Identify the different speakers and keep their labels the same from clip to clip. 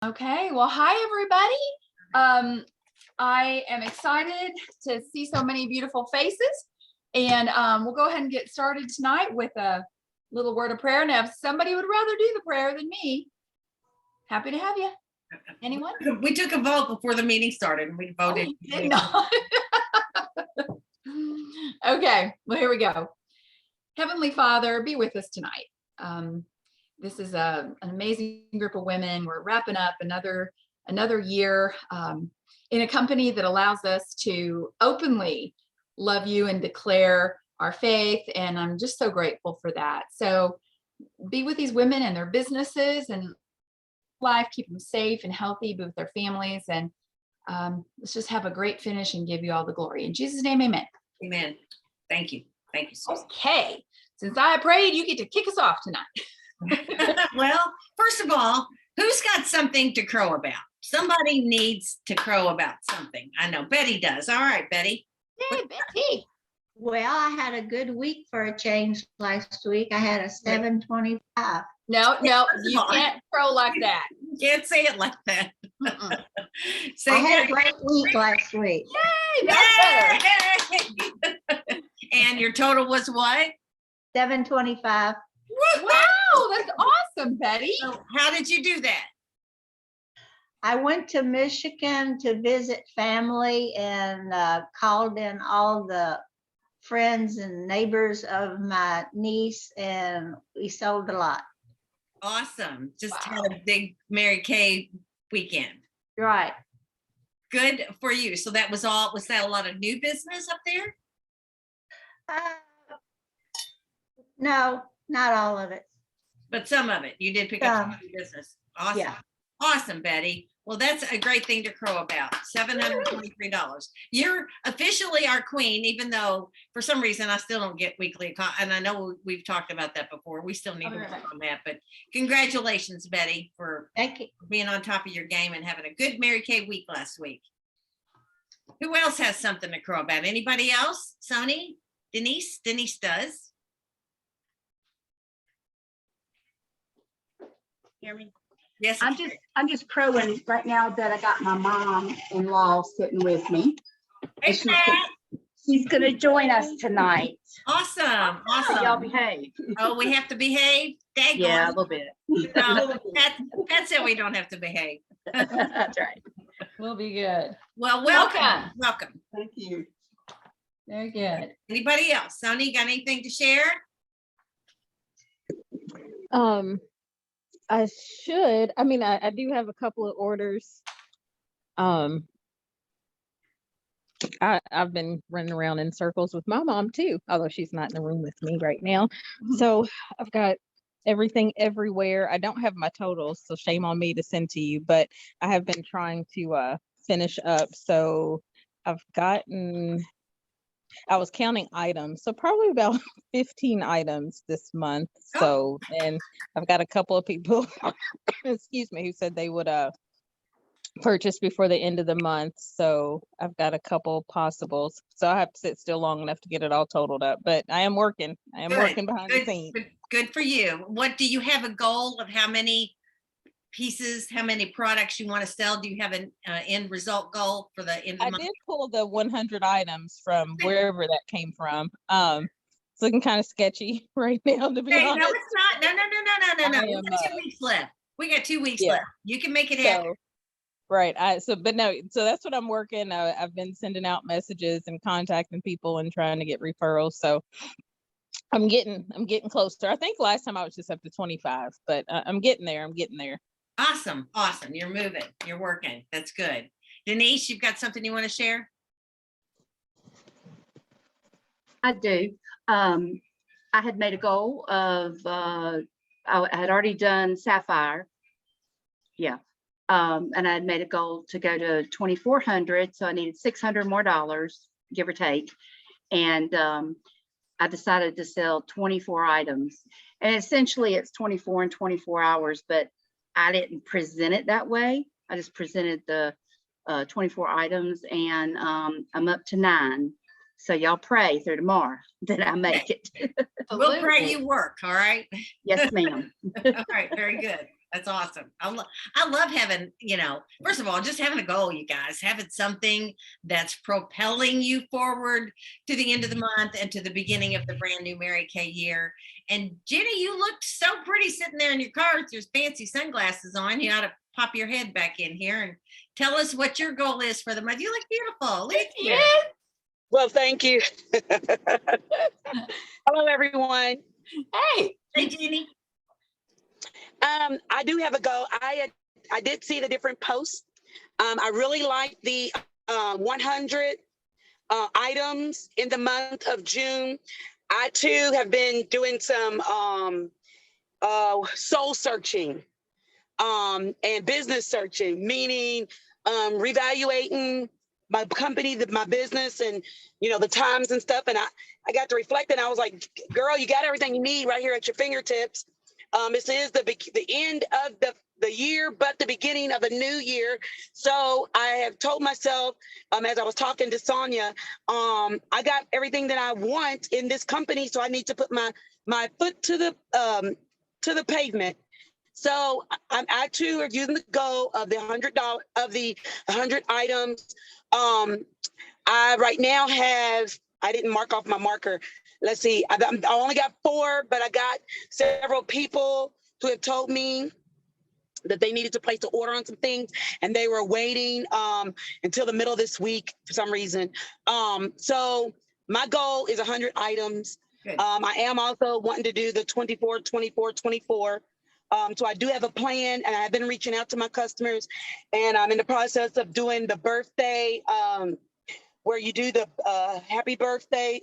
Speaker 1: Okay, well, hi everybody. I am excited to see so many beautiful faces, and we'll go ahead and get started tonight with a little word of prayer. Now, if somebody would rather do the prayer than me, happy to have you. Anyone?
Speaker 2: We took a vote before the meeting started and we voted.
Speaker 1: Oh, you did not. Okay, well, here we go. Heavenly Father, be with us tonight. This is an amazing group of women. We're wrapping up another year in a company that allows us to openly love you and declare our faith. And I'm just so grateful for that. So be with these women and their businesses and life, keep them safe and healthy, be with their families. And let's just have a great finish and give you all the glory. In Jesus' name, amen.
Speaker 2: Amen. Thank you. Thank you, Susan.
Speaker 1: Okay. Since I prayed, you get to kick us off tonight.
Speaker 2: Well, first of all, who's got something to crow about? Somebody needs to crow about something. I know Betty does. All right, Betty.
Speaker 1: Hey, Betty.
Speaker 3: Well, I had a good week for a change last week. I had a 725.
Speaker 1: No, you can't crow like that.
Speaker 2: You can't say it like that.
Speaker 3: I had a great week last week.
Speaker 1: Yay, that's better.
Speaker 2: And your total was what?
Speaker 3: 725.
Speaker 1: Wow, that's awesome, Betty.
Speaker 2: So how did you do that?
Speaker 3: I went to Michigan to visit family and called in all the friends and neighbors of my niece, and we sold a lot.
Speaker 2: Awesome. Just
Speaker 1: Wow.
Speaker 2: had a big Mary Kay weekend.
Speaker 3: Right.
Speaker 2: Good for you. So that was all, was that a lot of new business up there?
Speaker 3: No, not all of it.
Speaker 2: But some of it, you did pick up some new business. Awesome.
Speaker 3: Yeah.
Speaker 2: Awesome, Betty. Well, that's a great thing to crow about. $723. You're officially our queen, even though for some reason I still don't get weekly. And I know we've talked about that before. We still need to work on that. But congratulations, Betty, for
Speaker 3: Thank you.
Speaker 2: being on top of your game and having a good Mary Kay week last week. Who else has something to crow about? Anybody else? Sony? Denise? Denise does. Hear me? Yes.
Speaker 4: I'm just crowing right now that I got my mom-in-law sitting with me.
Speaker 2: Hey,
Speaker 4: She's gonna join us tonight.
Speaker 2: Awesome.
Speaker 4: So y'all
Speaker 2: Awesome.
Speaker 4: behave.
Speaker 2: Oh, we have to behave? Dang.
Speaker 4: Yeah, a little bit.
Speaker 2: No, Pat said we don't have to behave.
Speaker 4: That's right.
Speaker 1: We'll be good.
Speaker 2: Well, welcome.
Speaker 1: Welcome.
Speaker 2: Welcome.
Speaker 4: Thank you.
Speaker 1: Very good.
Speaker 2: Anybody else? Sonny, got anything to share?
Speaker 5: I should. I mean, I do have a couple of orders. I've been running around in circles with my mom too, although she's not in the room with me right now. So I've got everything everywhere. I don't have my totals, so shame on me to send to you, but I have been trying to finish up. So I was counting items, so probably about 15 items this month. So, and I've got a couple of people, excuse me, who said they would purchase before the end of the month. So I've got a couple possibles. So I have to sit still long enough to get it all totaled up, but I am working. Working behind the scenes.
Speaker 2: Good for you. What do you have a goal of how many pieces, how many products you want to sell? Do you have an end result goal for the end of the month?
Speaker 5: I did pull the 100 items from wherever that came from. It's looking kind of sketchy right now, to be honest.
Speaker 2: No, it's not. No. We got 2 weeks left. We got 2 weeks left. You can make it happen.
Speaker 5: Right. So that's what I'm working. I've been sending out messages and contacting people and trying to get referrals. So I'm getting closer. I think last time I was just up to 25, but I'm getting there.
Speaker 2: Awesome. You're moving. You're working. That's good. Denise, you've got something you want to share?
Speaker 4: I do. I had made a goal of, I had already done Sapphire. Yeah. And I had made a goal to go to 2,400. So I needed $600 more, give or take. And I decided to sell 24 items. And essentially it's 24 and 24 hours, but I didn't present it that way. I just presented the 24 items, and I'm up to 9. So y'all pray through tomorrow that I make it.
Speaker 2: We'll pray you work. All right.
Speaker 4: Yes, ma'am.
Speaker 2: All right. Very good. That's awesome. I love having, first of all, just having a goal, you guys, having something that's propelling you forward to the end of the month and to the beginning of the brand new Mary Kay year. And Jenny, you looked so pretty sitting there in your car with your fancy sunglasses on. You ought to pop your head back in here and tell us what your goal is for the month. You look beautiful. Look at you.
Speaker 1: Yeah.
Speaker 6: Well, thank you. Hello, everyone.
Speaker 1: Hey.
Speaker 2: Hey, Jenny.
Speaker 6: I do have a goal. I did see the different posts. I really like the 100 items in the month of June. I too have been doing some soul searching and business searching, meaning reevaluating my company, my business, and the times and stuff. And I got to reflect, and I was like, "Girl, you got everything you need right here at your fingertips." This is the end of the year, but the beginning of a new year. So I have told myself, as I was talking to Sonia, I got everything that I want in this company, so I need to put my foot to the pavement. So I too are using the goal of the $100 items. I right now I didn't mark off my marker. Let's see, I only got 4, but I got several people who have told me that they needed to place an order on some things, and they were waiting until the middle of this week for some reason. So my goal is 100 items. I am also wanting to do the 24, 24, 24. So I do have a plan, and I've been reaching out to my customers, and I'm in the process of doing the birthday, where you do the happy birthday,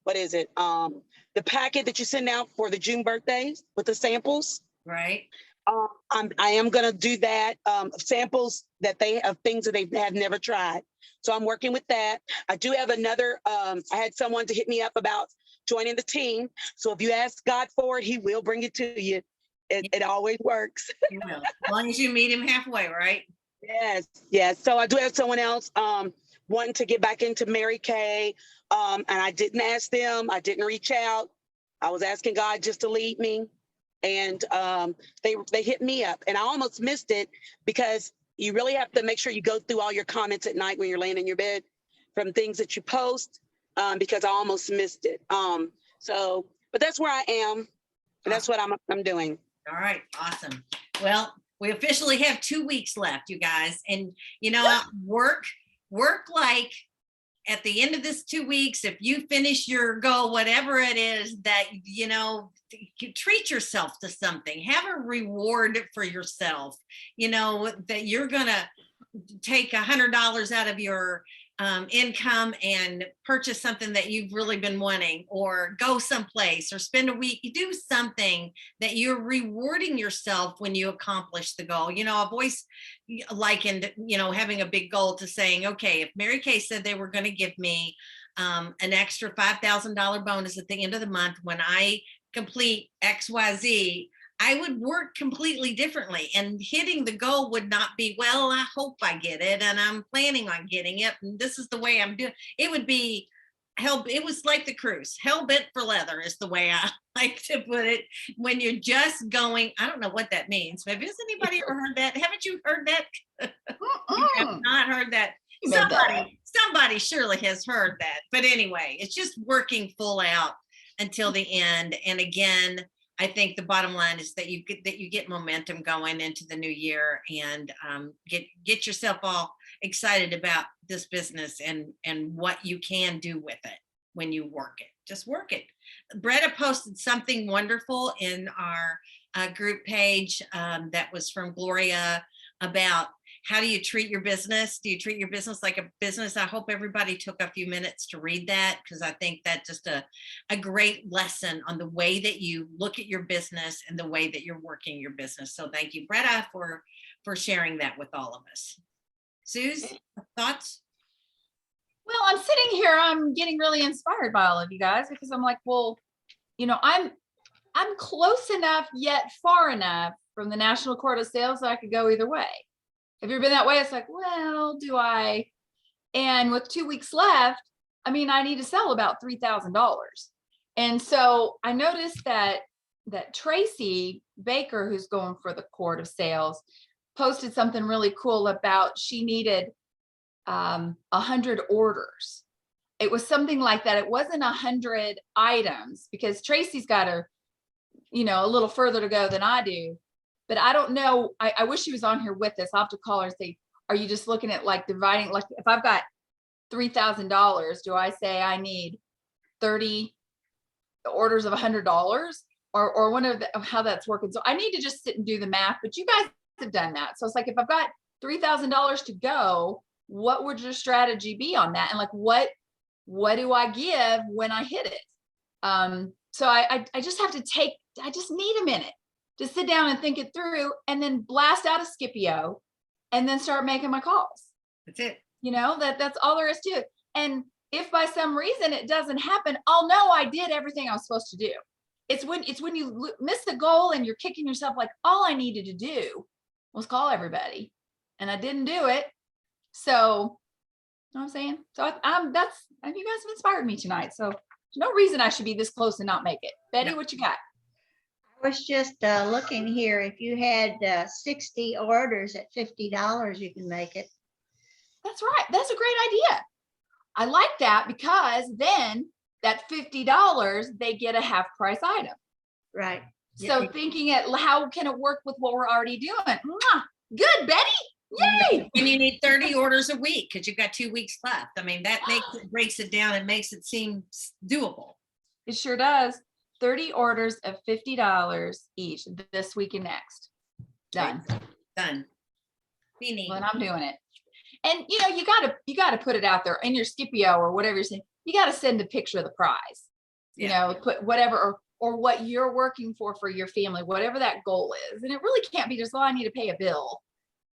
Speaker 6: what is it? The packet that you send out for the June birthdays with the samples.
Speaker 2: Right.
Speaker 6: I am going to do that, samples of things that they have never tried. So I'm working with that. I do have another, I had someone to hit me up about joining the team. So if you ask God for it, he will bring it to you. It always works.
Speaker 2: You will, as long as you meet him halfway, right?
Speaker 6: Yes. So I do have someone else wanting to get back into Mary Kay. And I didn't ask them. I didn't reach out. I was asking God just to lead me. And they hit me up, and I almost missed it, because you really have to make sure you go through all your comments at night when you're laying in your bed from things that you post, because I almost missed it. But that's where I am, and that's what I'm doing.
Speaker 2: All right, awesome. Well, we officially have 2 weeks left, you guys, and work like at the end of this 2 weeks, if you finish your goal, whatever it is that, you treat yourself to something, have a reward for yourself, that you're going to take $100 out of your income and purchase something that you've really been wanting, or go someplace, or spend a week. You do something that you're rewarding yourself when you accomplish the goal. I've always likened, having a big goal to saying, okay, if Mary Kay said they were going to give me an extra $5,000 bonus at the end of the month when I complete XYZ, I would work completely differently, and hitting the goal would not be, well, I hope I get it, and I'm planning on getting it, and this is the way I'm doing. It would be it was like the cruise, hell bent for leather is the way I like to put it. When you're just going, I don't know what that means. Maybe has anybody ever heard that? Haven't you heard that? You have not heard that. Somebody surely has heard that. But anyway, it's just working full out until the end. And again, I think the bottom line is that you get momentum going into the new year, and get yourself all excited about this business and what you can do with it when you work it. Just work it. Bretta posted something wonderful in our group page that was from Gloria about how do you treat your business? Do you treat your business like a business? I hope everybody took a few minutes to read that, because I think that's just a great lesson on the way that you look at your business and the way that you're working your business. So thank you, Bretta, for sharing that with all of us. Suze, thoughts?
Speaker 1: Well, I'm sitting here, I'm getting really inspired by all of you guys, because I'm like, well, I'm close enough yet far enough from the National Court of Sales that I could go either way. Have you ever been that way? It's like, well, do I? And with 2 weeks left, I need to sell about $3,000. And so I noticed that that Tracy Baker, who's going for the Court of Sales, posted something really cool about she needed 100 orders. It was something like that. It wasn't 100 items because Tracy's got a little further to go than I do. But I don't know. I wish she was on here with us. I'll have to call her and say, are you just looking at like dividing, like if I've got $3,000, do I say I need 30 orders of $100 or one of how that's working? So I need to just sit and do the math, but you guys have done that. So it's like, if I've got $3,000 to go, what would your strategy be on that? And like, what do I give when I hit it? So I just have to I just need a minute to sit down and think it through and then blast out a Scipio and then start making my calls.
Speaker 2: That's it.
Speaker 1: That's all there is to it. And if by some reason it doesn't happen, I'll know I did everything I was supposed to do. It's when you miss the goal and you're kicking yourself like, all I needed to do was call everybody and I didn't do it. So, you know what I'm saying? So you guys have inspired me tonight. So there's no reason I should be this close and not make it. Betty, what you got?
Speaker 3: I was just looking here. If you had 60 orders at $50, you can make it.
Speaker 1: That's right. That's a great idea. I like that because then that $50, they get a half price item.
Speaker 3: Right.
Speaker 1: So thinking at how can it work with what we're already doing? Mwah. Good, Betty. Yay.
Speaker 2: And you need 30 orders a week because you've got 2 weeks left. I mean, that breaks it down and makes it seem doable.
Speaker 1: It sure does. 30 orders of $50 each this week and next. Done.
Speaker 2: Done. Beanie.
Speaker 1: Well, I'm doing it. And you gotta put it out there in your Scipio or whatever you're saying. You gotta send a picture of the prize. Put whatever or what you're working for your family, whatever that goal is. And it really can't be just, I need to pay a bill.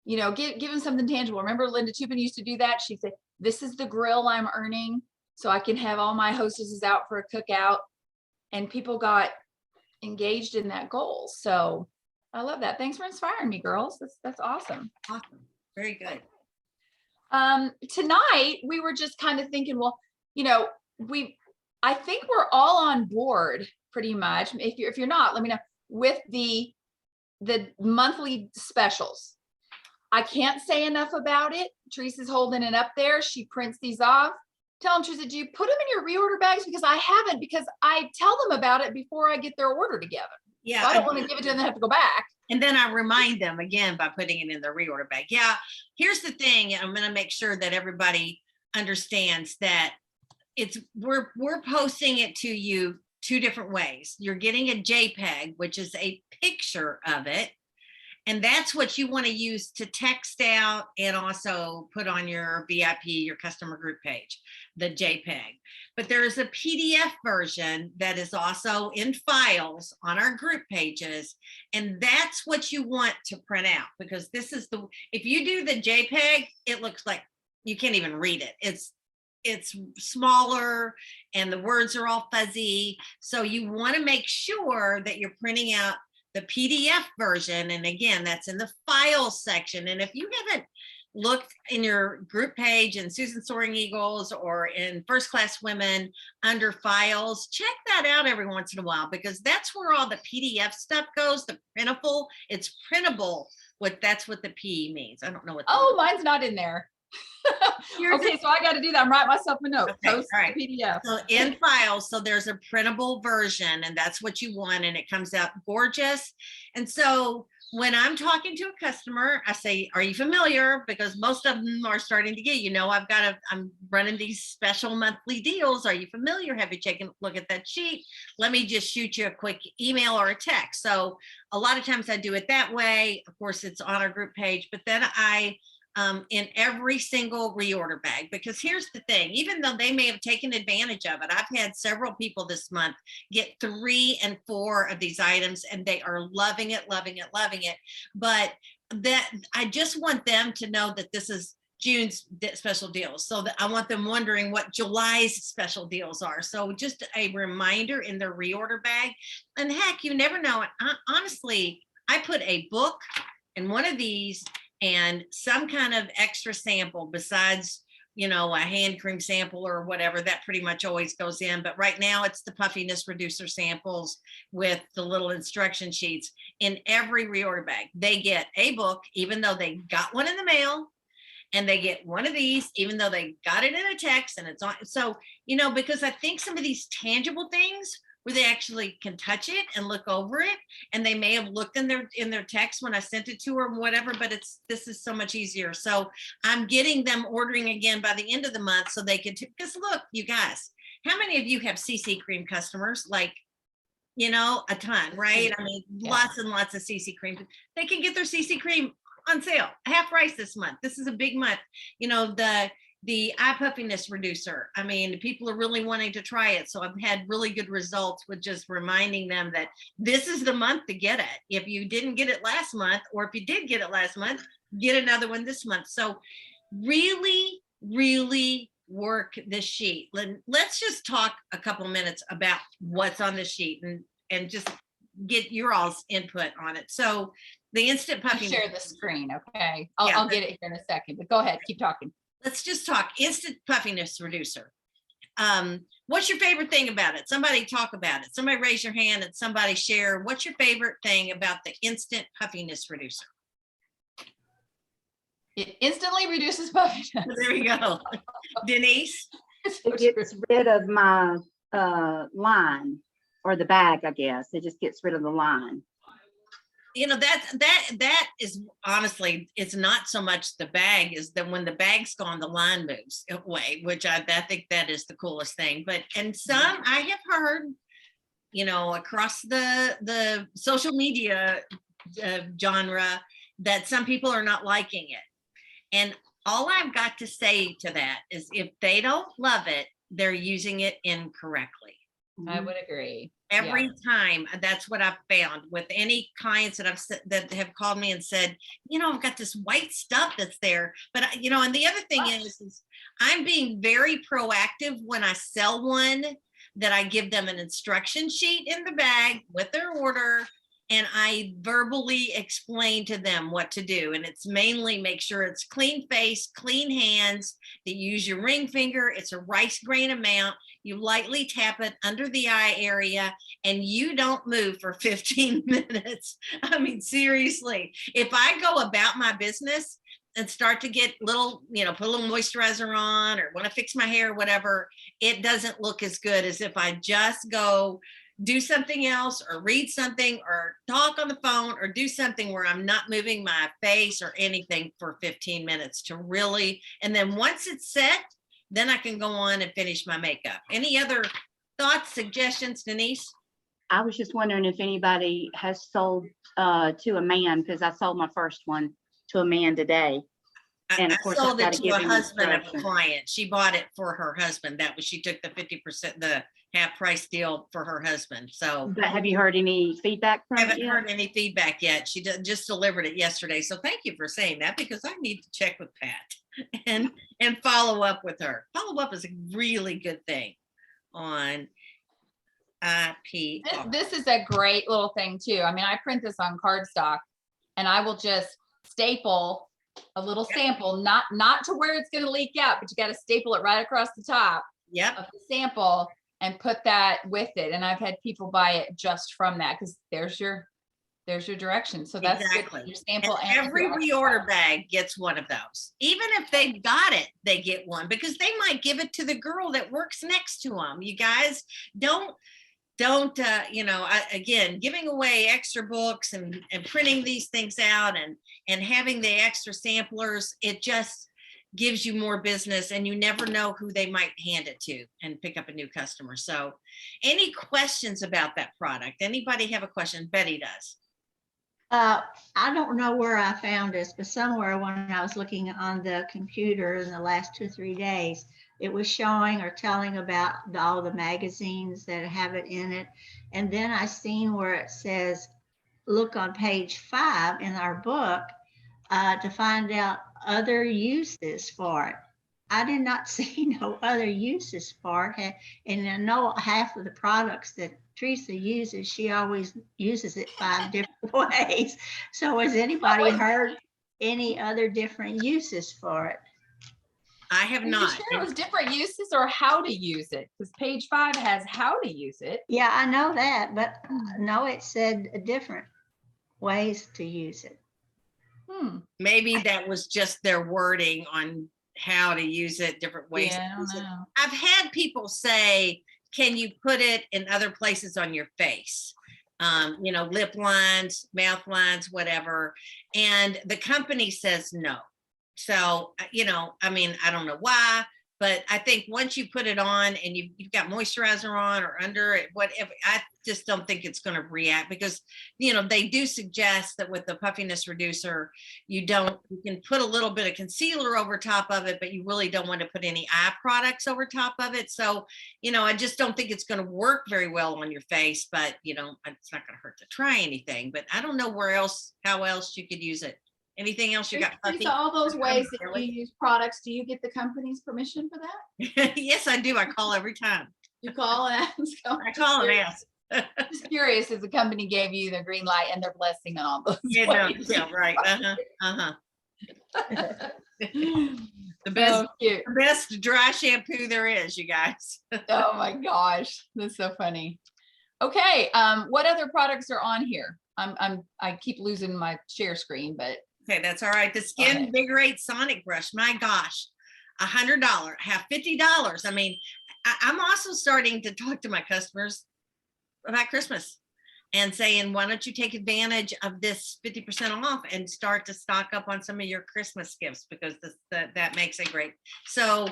Speaker 1: Give them something tangible. Remember Linda Tupin used to do that. She'd say, this is the grill I'm earning so I can have all my hostesses out for a cookout. And people got engaged in that goal. So I love that. Thanks for inspiring me, girls. That's awesome.
Speaker 2: Awesome. Very good.
Speaker 1: Tonight we were just kind of thinking, well, I think we're all on board pretty much. If you're not, let me know, with the monthly specials. I can't say enough about it. Teresa's holding it up there. She prints these off. Tell them, Teresa, do you put them in your reorder bags? Because I haven't, because I tell them about it before I get their order together.
Speaker 2: Yeah.
Speaker 1: So I don't want to give it to them and have to go back.
Speaker 2: And then I remind them again by putting it in the reorder bag. Yeah. Here's the thing. I'm going to make sure that everybody understands that we're posting it to you 2 different ways. You're getting a JPEG, which is a picture of it. And that's what you want to use to text out and also put on your VIP, your customer group page, the JPEG. But there is a PDF version that is also in files on our group pages. And that's what you want to print out, because this is if you do the JPEG, it looks like you can't even read it. It's smaller and the words are all fuzzy. So you want to make sure that you're printing out the PDF version. And again, that's in the files section. And if you haven't looked in your group page in Susan Soaring Eagles or in First Class Women under files, check that out every once in a while, because that's where all the PDF stuff goes, the printable. It's printable. That's what the P means. I don't know what.
Speaker 1: Mine's not in there. Okay, so I got to do that. I'm writing myself a note.
Speaker 2: Okay,
Speaker 1: Post
Speaker 2: all right.
Speaker 1: the PDF.
Speaker 2: So in files, so there's a printable version, and that's what you want, and it comes out gorgeous. And so when I'm talking to a customer, I say, are you familiar? Because most of them are starting to get, I'm running these special monthly deals. Are you familiar? Have you taken a look at that sheet? Let me just shoot you a quick email or a text. So a lot of times I do it that way. Of course, it's on our group page, but then in every single reorder bag, because here's the thing, even though they may have taken advantage of it, I've had several people this month get 3 and 4 of these items and they are loving it. But that I just want them to know that this is June's special deals. So that I want them wondering what July's special deals are. So just a reminder in their reorder bag. And heck, you never know. Honestly, I put a book in one of these and some kind of extra sample besides, a hand cream sample or whatever, that pretty much always goes in. But right now it's the puffiness reducer samples with the little instruction sheets in every reorder bag. They get a book, even though they got one in the mail, and they get one of these, even though they got it in a text and it's on. So, because I think some of these tangible things where they actually can touch it and look over it, and they may have looked in their text when I sent it to her or whatever, but this is so much easier. So I'm getting them ordering again by the end of the month so they can, because look, you guys, how many of you have CC cream customers? Like, a ton, right? I mean, lots and lots of CC cream. They can get their CC cream on sale, half price this month. This is a big month. The eye puffiness reducer. I mean, people are really wanting to try it. So I've had really good results with just reminding them that this is the month to get it. If you didn't get it last month, or if you did get it last month, get another one this month. So really, really work this sheet. Let's just talk a couple minutes about what's on the sheet and just get your all's input on it. So the instant puffiness.
Speaker 1: Share the screen, okay? I'll get it here in a second, but go ahead, keep talking.
Speaker 2: Let's just talk instant puffiness reducer. What's your favorite thing about it? Somebody talk about it. Somebody raise your hand and somebody share. What's your favorite thing about the instant puffiness reducer?
Speaker 1: It instantly reduces puffiness.
Speaker 2: There we go. Denise?
Speaker 4: It gets rid of my line, or the bag, I guess. It just gets rid of the line.
Speaker 2: That is honestly, it's not so much the bag, is that when the bag's gone, the line moves away, which I think that is the coolest thing. And some I have heard, across the social media genre, that some people are not liking it. And all I've got to say to that is, if they don't love it, they're using it incorrectly.
Speaker 1: I would agree.
Speaker 2: Every time, that's what I've found with any clients that have called me and said, I've got this white stuff that's there, but and the other thing is I'm being very proactive when I sell one, that I give them an instruction sheet in the bag with their order, and I verbally explain to them what to do. And it's mainly make sure it's clean face, clean hands, that you use your ring finger. It's a rice grain amount. You lightly tap it under the eye area, and you don't move for 15 minutes. I mean, seriously, if I go about my business and start to get little, put a little moisturizer on or want to fix my hair or whatever, it doesn't look as good as if I just go do something else or read something or talk on the phone or do something where I'm not moving my face or anything for 15 minutes to really, and then once it's set, then I can go on and finish my makeup. Any other thoughts, suggestions, Denise?
Speaker 4: I was just wondering if anybody has sold to a man, because I sold my first one to a man today. And of course,
Speaker 2: I sold
Speaker 4: I've
Speaker 2: it
Speaker 4: got to
Speaker 2: to
Speaker 4: give
Speaker 2: a
Speaker 4: him
Speaker 2: husband of a
Speaker 4: instructions.
Speaker 2: client. She bought it for her husband. She took the 50%, the half price deal for her husband. So
Speaker 4: But have you heard any feedback
Speaker 2: I
Speaker 4: from it
Speaker 2: haven't
Speaker 4: yet?
Speaker 2: heard any feedback yet. She just delivered it yesterday. So thank you for saying that, because I need to check with Pat and follow up with her. Follow up is a really good thing on IP.
Speaker 1: This is a great little thing too. I mean, I print this on cardstock, and I will just staple a little sample, not to where it's going to leak out, but you got to staple it right across the top
Speaker 2: Yep.
Speaker 1: of the sample and put that with it. And I've had people buy it just from that, because there's your direction. So that's
Speaker 2: Exactly.
Speaker 1: your sample.
Speaker 2: And every
Speaker 1: your
Speaker 2: reorder bag gets one of those. Even if they've got it, they get one, because they might give it to the girl that works next to them. You guys don't again, giving away extra books and printing these things out and having the extra samplers, it just gives you more business, and you never know who they might hand it to and pick up a new customer. So any questions about that product? Anybody have a question? Betty does.
Speaker 3: I don't know where I found this, but somewhere when I was looking on the computer in the last 2 or 3 days, it was showing or telling about all the magazines that have it in it. And then I seen where it says, look on page 5 in our book to find out other uses for it. I did not see no other uses for it. And I know half of the products that Teresa uses, she always uses it 5 different ways. So has anybody heard any other different uses for it?
Speaker 2: I have
Speaker 1: Are you
Speaker 2: not.
Speaker 1: sure it was different uses or how to use it? Because page 5 has how to use it.
Speaker 3: Yeah, I know that, but no, it said different ways to use it.
Speaker 2: Maybe that was just their wording on how to use it, different ways.
Speaker 1: Yeah, I
Speaker 2: to
Speaker 1: don't
Speaker 2: use it.
Speaker 1: know.
Speaker 2: I've had people say, can you put it in other places on your face? You know, lip lines, mouth lines, whatever. And the company says no. So, you know, I mean, I don't know why, but I think once you put it on and you've got moisturizer on or under it, whatever, I just don't think it's going to react because, you know, they do suggest that with the puffiness reducer, you can put a little bit of concealer over top of it, but you really don't want to put any eye products over top of it. So, you know, I just don't think it's going to work very well on your face, but, you know, it's not going to hurt to try anything, but I don't know how else you could use it. Anything else you got?
Speaker 1: Tracy,
Speaker 2: Puffy?
Speaker 1: all those ways that
Speaker 2: Really?
Speaker 1: you use products, do you get the company's permission for that?
Speaker 2: Yes, I do. I call every time.
Speaker 1: You call and ask?
Speaker 2: I call and ask.
Speaker 1: Just curious if the company gave you the green light and their blessing on all those
Speaker 2: Yeah, no,
Speaker 1: ways.
Speaker 2: yeah, right. The
Speaker 1: So
Speaker 2: best,
Speaker 1: cute.
Speaker 2: the best dry shampoo there is, you guys.
Speaker 1: Oh my gosh, that's so funny. Okay, what other products are on here? I keep losing my share screen, but
Speaker 2: Okay, that's all right. The Skin
Speaker 1: Okay.
Speaker 2: Invigorate Sonic Brush. My gosh, $100, have $50. I mean, I'm also starting to talk to my customers about Christmas and saying, why don't you take advantage of this 50% off and start to stock up on some of your Christmas gifts because that makes it great. So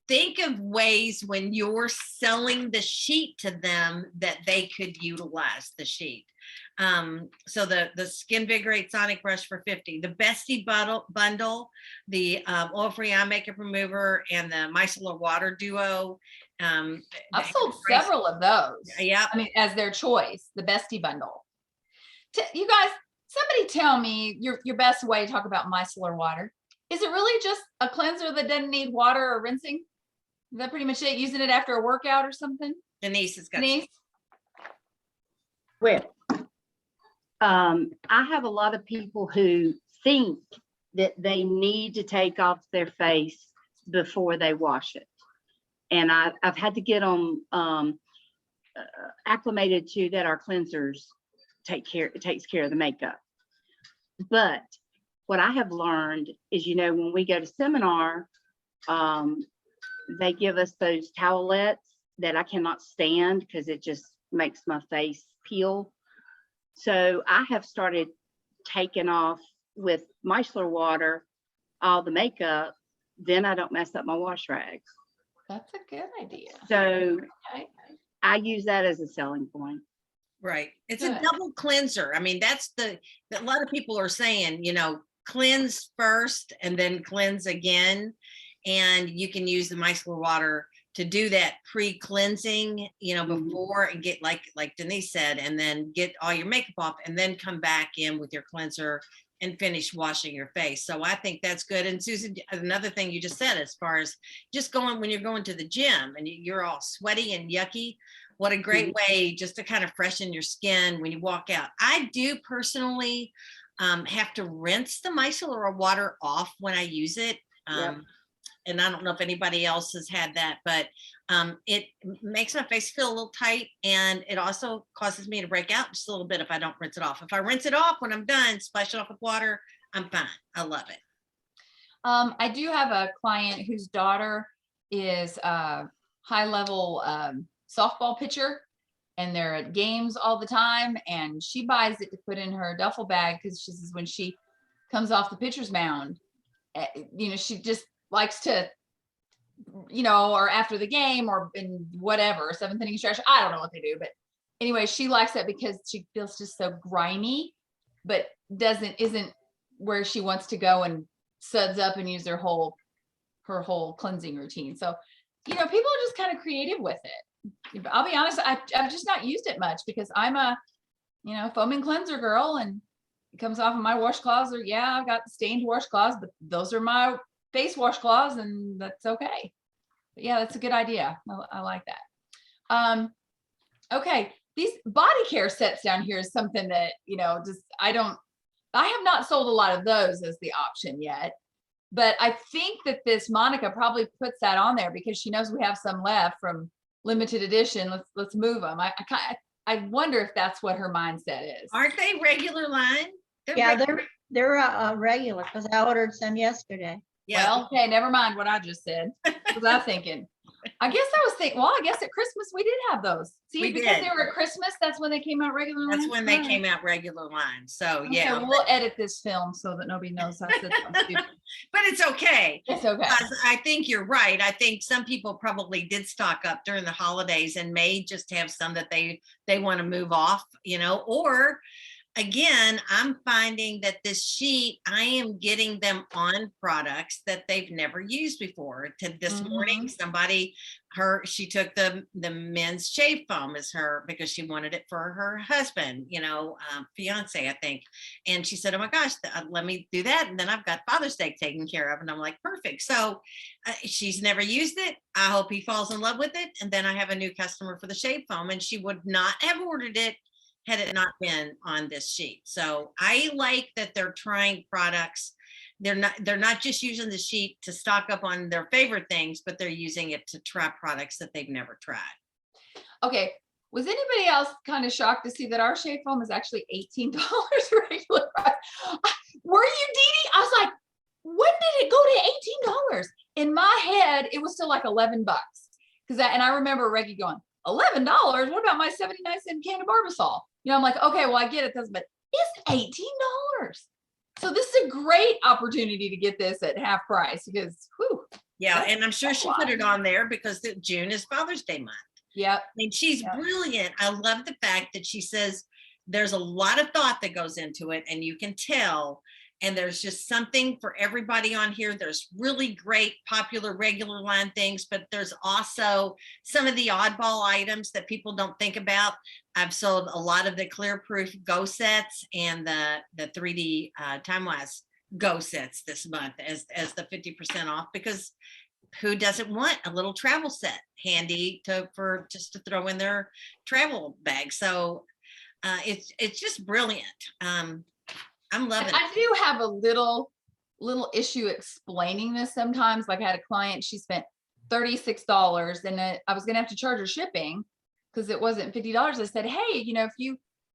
Speaker 2: think of ways when you're selling the sheet to them that they could utilize the sheet. So the Skin Vigorate Sonic Brush for $50, the Bestie bundle, the oil-free eye makeup remover, and the micellar water duo.
Speaker 1: I've sold several of those.
Speaker 2: Yeah,
Speaker 1: I mean, as their choice, the Bestie bundle. You guys, somebody tell me your best way to talk about micellar water. Is it really just a cleanser that doesn't need water or rinsing? Is that pretty much it? Using it after a workout or something?
Speaker 2: Denise has got.
Speaker 1: Denise?
Speaker 4: Well, I have a lot of people who think that they need to take off their face before they wash it. And I've had to get them acclimated to that our cleansers takes care of the makeup. But what I have learned is, you know, when we go to seminar, they give us those towelettes that I cannot stand because it just makes my face peel. So I have started taking off with micellar water all the makeup, then I don't mess up my wash rags.
Speaker 1: That's a good idea.
Speaker 4: So
Speaker 1: Okay.
Speaker 4: I use that as a selling point.
Speaker 2: Right. It's
Speaker 1: Good.
Speaker 2: a double cleanser. I mean, that's a lot of people are saying, you know, cleanse first and then cleanse again. And you can use the micellar water to do that pre-cleansing, you know, before and get like Denise said, and then get all your makeup off and then come back in with your cleanser and finish washing your face. So I think that's good. And Susan, another thing you just said, as far as just when you're going to the gym and you're all sweaty and yucky, what a great way just to kind of freshen your skin when you walk out. I do personally have to rinse the micellar water off when I use it.
Speaker 4: Yep.
Speaker 2: And I don't know if anybody else has had that, but it makes my face feel a little tight, and it also causes me to break out just a little bit if I don't rinse it off. If I rinse it off when I'm done, splash it off with water, I'm fine. I love it.
Speaker 1: I do have a client whose daughter is a high-level softball pitcher, and they're at games all the time, and she buys it to put in her duffel bag because she says when she comes off the pitcher's mound, you know, she just likes to, you know, or after the game or in whatever, seventh inning stretch. I don't know what they do, but anyway, she likes that because she feels just so grimy, but isn't where she wants to go and suds up and use her whole cleansing routine. So, you know, people are just kind of creative with it. I'll be honest, I've just not used it much because I'm a, you know, foaming cleanser girl, and it comes off of my washcloths. Or yeah, I've got the stained washcloths, but those are my face washcloths, and that's okay. But yeah, that's a good idea. I like that. Okay, these body care sets down here is something that, you know, just I have not sold a lot of those as the option yet. But I think that this Monica probably puts that on there because she knows we have some left from limited edition. Let's move them. I wonder if that's what her mindset is.
Speaker 2: Aren't they regular line?
Speaker 3: Yeah,
Speaker 2: regular.
Speaker 3: they're regular because I ordered some yesterday.
Speaker 2: Yeah,
Speaker 1: Well, okay, never mind what I just said. What was I thinking? I guess I was thinking, well, I guess at Christmas we did have those. See,
Speaker 2: We
Speaker 1: because
Speaker 2: did.
Speaker 1: they were at Christmas, that's when they came out regular line.
Speaker 2: that's when they
Speaker 1: All right.
Speaker 2: came out regular line. So
Speaker 1: Okay,
Speaker 2: yeah,
Speaker 1: well, we'll edit this film so that nobody knows I said something stupid.
Speaker 2: but it's okay.
Speaker 1: It's okay.
Speaker 2: Because I think you're right. I think some people probably did stock up during the holidays and may just have some that they want to move off, or again, I'm finding that this sheet, I am getting them on products that they've never used before. This morning, she took the men's shave foam as her because she wanted it for her husband, fiance, I think. And she said, oh my gosh, let me do that. And then I've got Father's Day taken care of. And I'm like, perfect. So she's never used it. I hope he falls in love with it. And then I have a new customer for the shave foam, and she would not have ordered it had it not been on this sheet. So I like that they're trying products. They're not just using the sheet to stock up on their favorite things, but they're using it to try products that they've never tried.
Speaker 1: Okay, was anybody else kind of shocked to see that our shave foam is actually $18 regular price? Were you, Dee Dee? I was like, when did it go to $18? In my head, it was still like 11 bucks. And I remember Reggie going, $11? What about my 79-cent can of Barbasol? I'm like, okay, well, I get it, but it's $18. So this is a great opportunity to get this at half price because, whew.
Speaker 2: Yeah, and I'm sure she put it on there because June is Father's Day month.
Speaker 1: Yep.
Speaker 2: I mean, she's brilliant. I love the fact that she says there's a lot of thought that goes into it, and you can tell. And there's just something for everybody on here. There's really great popular regular line things, but there's also some of the oddball items that people don't think about. I've sold a lot of the clear proof Go sets and the 3D time-wise Go sets this month as the 50% off, because who doesn't want a little travel set handy for just to throw in their travel bag? So it's just brilliant. I'm loving it.
Speaker 1: I do have a little issue explaining this sometimes. Like I had a client, she spent $36 and I was gonna have to charge her shipping because it wasn't $50. I said, hey,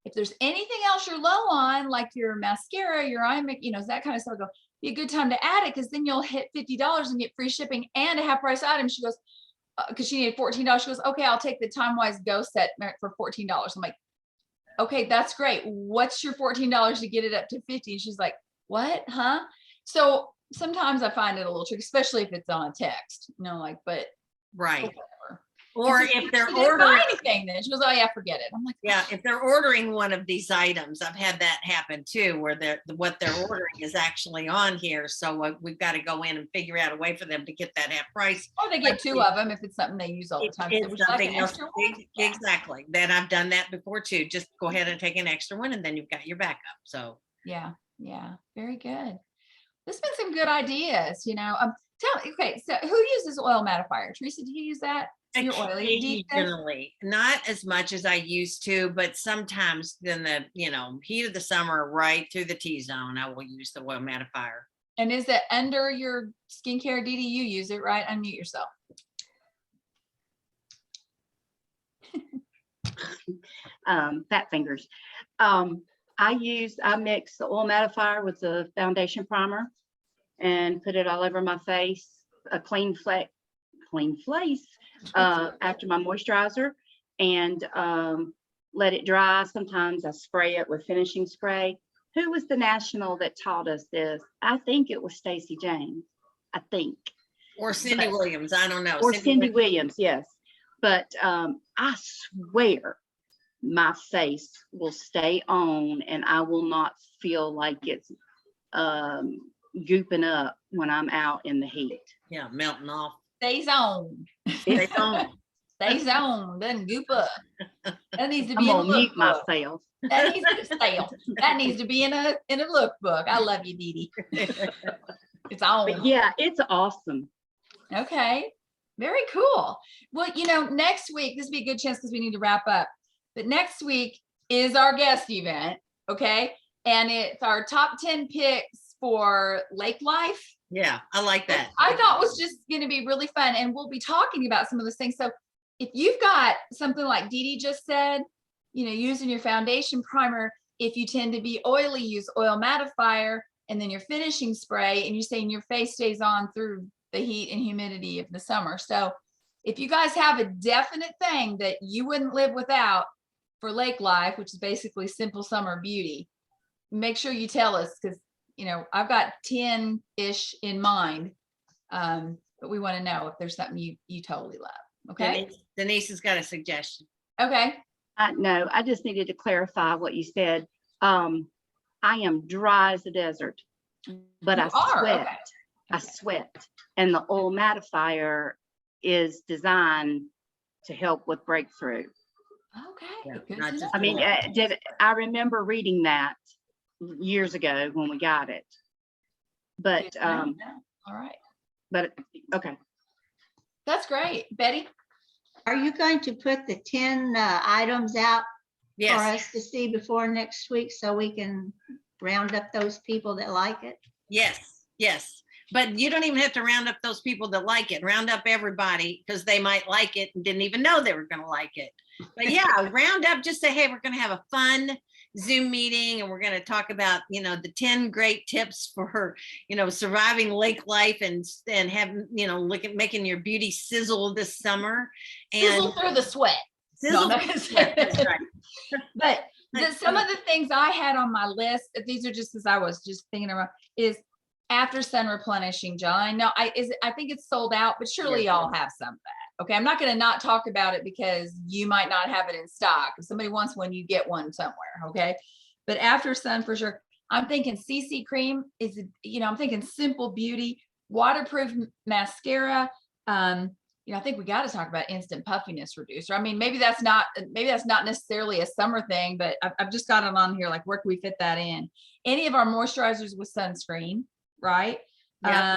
Speaker 1: if there's anything else you're low on, like your mascara, your eye makeup, that kind of stuff, be a good time to add it because then you'll hit $50 and get free shipping and a half price item. She goes, because she needed $14. She goes, okay, I'll take the Time-Wise Go set for $14. I'm like, okay, that's great. What's your $14 to get it up to 50? And she's like, what, huh? So sometimes I find it a little tricky, especially if it's on a text, but
Speaker 2: right.
Speaker 1: whatever.
Speaker 2: Or
Speaker 1: She
Speaker 2: if they're
Speaker 1: didn't buy
Speaker 2: ordering
Speaker 1: anything, then she goes, oh yeah, forget it. I'm like,
Speaker 2: yeah, if they're ordering one of these items, I've had that happen too, where what they're ordering is actually on here. So we've got to go in and figure out a way for them to get that half price.
Speaker 1: or they get two of them if it's something they use all the time. So
Speaker 2: It's
Speaker 1: would you like
Speaker 2: something
Speaker 1: an
Speaker 2: else.
Speaker 1: extra one? Yeah.
Speaker 2: Exactly. Then I've done that before too. Just go ahead and take an extra one, and then you've got your backup. So
Speaker 1: Yeah, very good. There's been some good ideas, tell me, okay, so who uses oil mattifier? Teresa, do you use that? Your oily these days?
Speaker 2: occasionally, not as much as I used to, but sometimes in the heat of the summer, right through the T-zone, I will use the oil mattifier.
Speaker 1: And is it under your skincare, Dee Dee? You use it, right? Unmute yourself.
Speaker 4: Fat fingers. I mix the oil mattifier with the foundation primer and put it all over my face, a clean place after my moisturizer, and let it dry. Sometimes I spray it with finishing spray. Who was the national that taught us this? I think it was Stacey James. I think.
Speaker 2: Or Cindy Williams. I don't know.
Speaker 4: Or Cindy Williams, yes. But I swear my face will stay on and I will not feel like it's gooping up when I'm out in the heat.
Speaker 2: Yeah, melting off.
Speaker 1: Stays on.
Speaker 2: They don't.
Speaker 1: Stays on. Doesn't goop up. That needs to
Speaker 4: I'm
Speaker 1: be in a
Speaker 4: gonna mute
Speaker 1: lookbook.
Speaker 4: myself.
Speaker 1: That needs to stay on. That needs to be in a lookbook. I love you, Dee Dee. It's on.
Speaker 4: But yeah, it's awesome.
Speaker 1: Okay. Very cool. Well, next week, this would be a good chance because we need to wrap up. But next week is our guest event. Okay. And it's our top 10 picks for lake life
Speaker 2: Yeah, I like that.
Speaker 1: I thought was just going to be really fun. And we'll be talking about some of those things. So if you've got something like Dee Dee just said, you know, using your foundation primer, if you tend to be oily, use oil mattifier and then your finishing spray, and you're saying your face stays on through the heat and humidity of the summer. So if you guys have a definite thing that you wouldn't live without for lake life, which is basically simple summer beauty, make sure you tell us, because you know I've got 10-ish in mind, but we want to know if there's something you totally love. Okay.
Speaker 2: Denise has got a suggestion.
Speaker 1: Okay.
Speaker 4: No, I just needed to clarify what you said. I am dry as the desert, but
Speaker 1: You
Speaker 4: I
Speaker 1: are,
Speaker 4: sweat.
Speaker 1: okay.
Speaker 4: I sweat, and the oil mattifier is designed to help with breakthrough.
Speaker 1: Okay.
Speaker 2: Yeah,
Speaker 1: Good
Speaker 2: not
Speaker 1: to
Speaker 2: just
Speaker 1: know.
Speaker 4: I mean, I remember reading that years ago when we got it, but
Speaker 1: Good to know. All right.
Speaker 4: but okay.
Speaker 1: That's great. Betty?
Speaker 3: Are you going to put the 10 items out for
Speaker 2: Yes,
Speaker 3: us to see before next week so we can round up those people that like it?
Speaker 2: yes, yes. But you don't even have to round up those people that like it. Round up everybody because they might like it and didn't even know they were going to like it. But yeah, round up, just say, hey, we're going to have a fun Zoom meeting and we're going to talk about, you know, the 10 great tips for, you know, surviving lake life and having, you know, look at making your beauty sizzle this summer. And
Speaker 1: Sizzle through the sweat.
Speaker 2: sizzle.
Speaker 1: No,
Speaker 2: That's right.
Speaker 1: But some of the things I had on my list, these are just as I was just thinking about, is after sun replenishing gel. I know I think it's sold out, but surely
Speaker 2: Yes,
Speaker 1: y'all have some of that. Okay. I'm not going to not talk about it because you might not have it in stock. If somebody wants one, you get one somewhere. Okay. But after sun for sure, I'm thinking CC cream is, you know, I'm thinking Simple Beauty, waterproof mascara. You know, I think we got to talk about instant puffiness reducer. I mean, maybe that's not necessarily a summer thing, but I've just got it on here. Like, where can we fit that in? Any of our moisturizers with sunscreen, right?
Speaker 2: Yeah.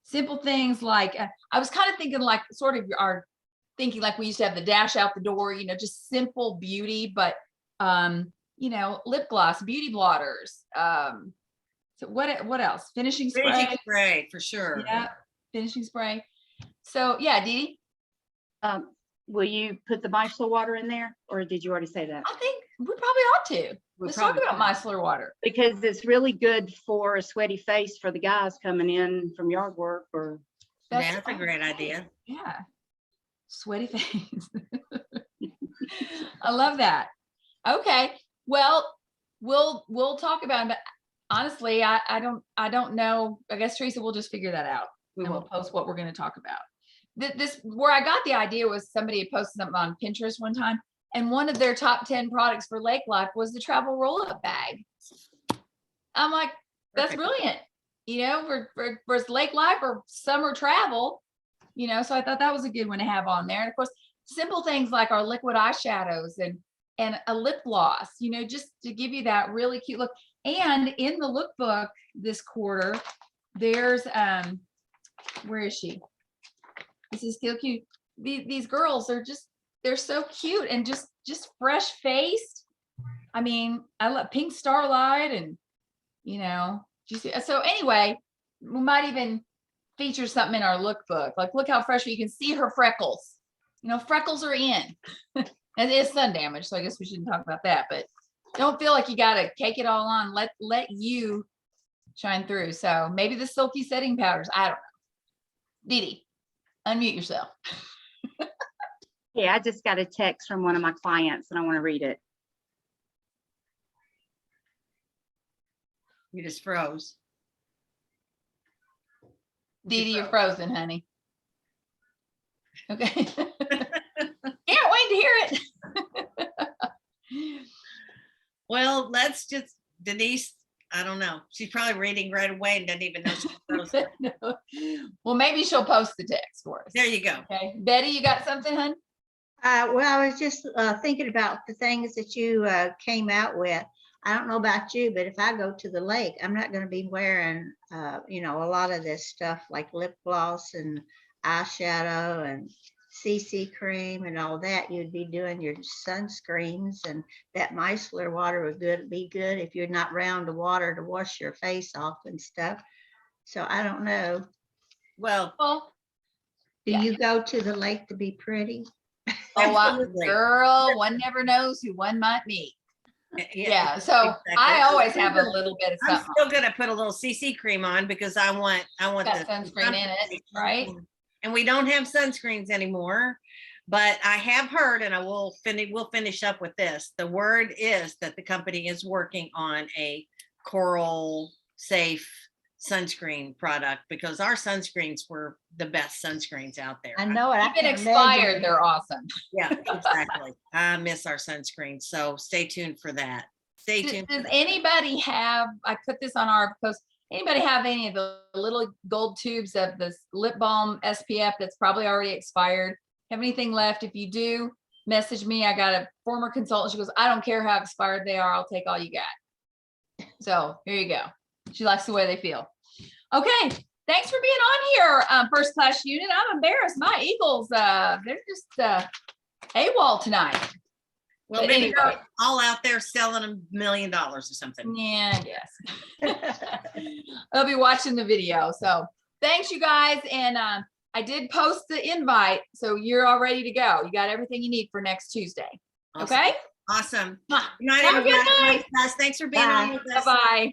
Speaker 1: Simple things like, I was kind of thinking like sort of our thinking like we used to have the dash out the door, you know, just simple beauty, but, you know, lip gloss, beauty blotters. So what else? Finishing spray.
Speaker 2: Finishing spray for sure.
Speaker 1: Yeah, finishing spray. So yeah, Dee Dee,
Speaker 4: Will you put the micellar water in there, or did you already say that?
Speaker 1: I think we probably ought to.
Speaker 2: We
Speaker 1: Let's talk
Speaker 2: probably
Speaker 1: about
Speaker 2: should.
Speaker 1: micellar water.
Speaker 4: Because it's really good for a sweaty face for the guys coming in from yard work or.
Speaker 2: That's a great idea.
Speaker 1: Yeah. Sweaty face. I love that. Okay. Well, we'll talk about it. But honestly, I don't know. I guess Teresa, we'll just figure that out.
Speaker 2: We
Speaker 1: And we'll
Speaker 2: will.
Speaker 1: post what we're going to talk about. This where I got the idea was somebody had posted something on Pinterest one time, and one of their top 10 products for lake life was the travel roll-up bag. I'm like, that's
Speaker 2: Perfect.
Speaker 1: brilliant. You know, for lake life or summer travel, you know, so I thought that was a good one to have on there. And of course, simple things like our liquid eyeshadows and a lip gloss, you know, just to give you that really cute look. And in the lookbook this quarter, there's where is she? This is still cute. These girls are they're so cute and just fresh faced. I mean, I love Pink Starlight and, you know, so anyway, we might even feature something in our lookbook. Like, look how fresh, you can see her freckles. You know, freckles are in. And it's sun damage, so I guess we shouldn't talk about that, but don't feel like you got to cake it all on. Let you shine through. So maybe the silky setting powders. I don't know. Dee Dee, unmute yourself.
Speaker 4: Yeah, I just got a text from one of my clients and I want to read it.
Speaker 2: You just froze.
Speaker 1: Dee Dee, you're frozen, honey. Okay. Can't wait to hear it.
Speaker 2: Well, let's just, Denise, I don't know. She's probably reading right away and doesn't even know she's frozen.
Speaker 1: No. Well, maybe she'll post the text for us.
Speaker 2: There you go.
Speaker 1: Okay. Betty, you got something, hun?
Speaker 3: Well, I was just thinking about the things that you came out with. I don't know about you, but if I go to the lake, I'm not going to be wearing, you know, a lot of this stuff like lip gloss and eyeshadow and CC cream and all that. You'd be doing your sunscreens, and that micellar water would be good if you're not around the water to wash your face off and stuff. So I don't know.
Speaker 2: Well,
Speaker 1: Well,
Speaker 3: Do
Speaker 1: Yeah.
Speaker 3: you go to the lake to be pretty?
Speaker 2: absolutely.
Speaker 1: girl, one never knows who one might meet. Yeah, so
Speaker 2: exactly.
Speaker 1: I always have a little bit of
Speaker 2: I'm
Speaker 1: something.
Speaker 2: still gonna put a little CC cream on because I want
Speaker 1: Got
Speaker 2: the
Speaker 1: sunscreen in it, right?
Speaker 2: And we don't have sunscreens anymore, but I have heard, and we'll finish up with this. The word is that the company is working on a coral safe sunscreen product because our sunscreens were the best sunscreens out there.
Speaker 3: I know it. I
Speaker 1: Even
Speaker 3: can
Speaker 1: expired,
Speaker 3: imagine.
Speaker 1: they're awesome.
Speaker 2: Yeah, exactly. I miss our sunscreen. So stay tuned for that. Stay
Speaker 1: Does
Speaker 2: tuned.
Speaker 1: does anybody have, I put this on our post, anybody have any of the little gold tubes of this lip balm SPF that's probably already expired? Have anything left? If you do, message me. I got a former consultant. She goes, I don't care how expired they are. I'll take all you got. So here you go. She likes the way they feel. Okay. Thanks for being on here, first class unit. I'm embarrassed. My Eagles, they're just AWOL tonight.
Speaker 2: Well,
Speaker 1: But
Speaker 2: maybe
Speaker 1: anyway.
Speaker 2: they're all out there selling $1 million or something.
Speaker 1: Yeah, I guess. I'll be watching the video. So thanks, you guys. And I did post the invite, so you're all ready to go. You got everything you need for next Tuesday.
Speaker 2: Awesome.
Speaker 1: Okay?
Speaker 2: Awesome.
Speaker 1: Mwah.
Speaker 2: Good night,
Speaker 1: Have a good
Speaker 2: everybody.
Speaker 1: night.
Speaker 2: Guys, thanks for being
Speaker 3: Bye.
Speaker 2: on with us.
Speaker 1: Bye-bye.